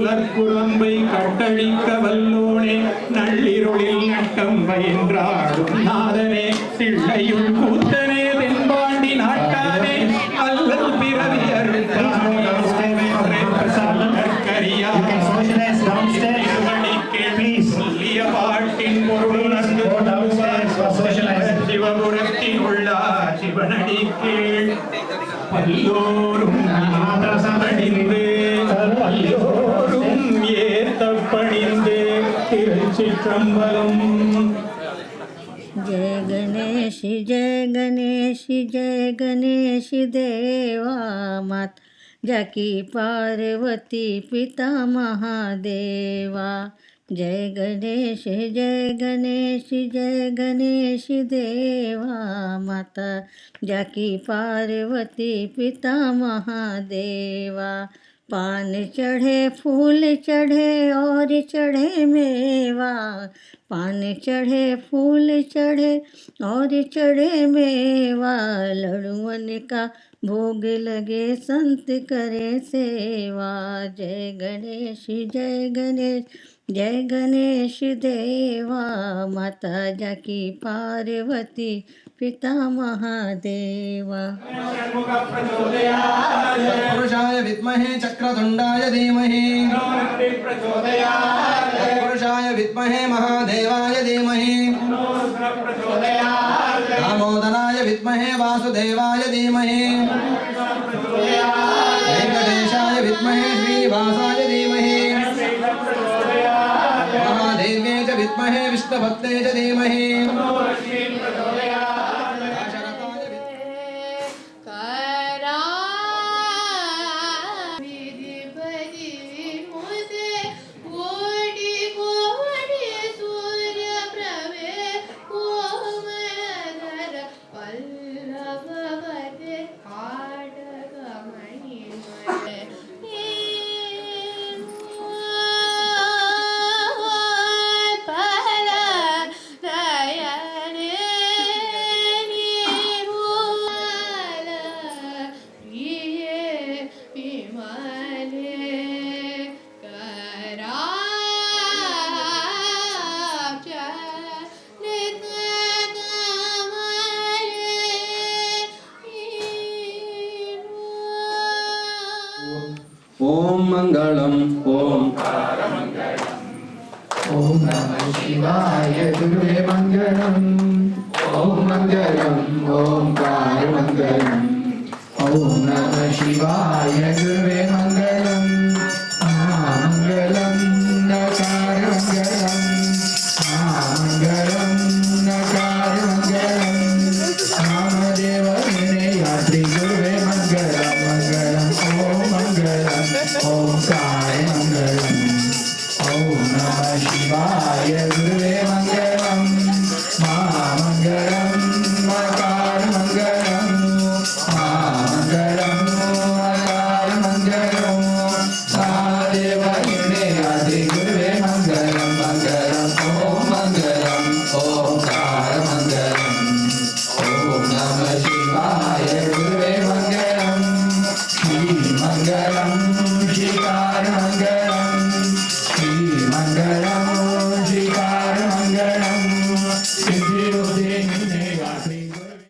அல்லற்குரம்பை கட்டழிக்க வல்லோனே நள்ளிருளில் நட்டம் பயின்றாடும் நாதனே திள்ளையுள் கூத்தனே தென்பாண்டி நாட்டானே அல்லல் பிறவி சொல்லிய பாட்டின் பொருள் சிவபுரத்தின் உள்ளா சிவனடி கீழ் பல்லோரும் அணிந்து பல்லோரும் ஏத்தப்பணிந்து திருச்சிற்றம்பலம். जय गणेश जय गणेश जय गणेश देवा मात जाकी पार्वती पिता महादेवा. जय गणेश जय गणेश जय गणेश देवा माता जाकी पार्वती पिता महादेवा. पान चढ़े फूल चढ़े और चढ़े मेवा, पान चढ़े फूल चढ़े और चढ़े मेवा. लड़ुअन का भोग लगे संत करे सेवा. जय गणेश जय गणेश जय गणेश देवा माता जाकी पार्वती पिता महादेवा. पुरुषाय विद्महे चक्रतुंडाय धीमहि पुरुषाय विद्महे महादेवाय धीमहि दामोदराय विद्महे वासुदेवाय धीमहि वेंकटेशाय विद्महे श्रीवासाय धीमहि महादेव्यै च विद्महे विष्णुभक्त्यै च धीमहि. ओम मंगलम ओम ओम नमः शिवाय गुरुवे मंगलम. ओम मंगलम ओमकार मंगलम. ओम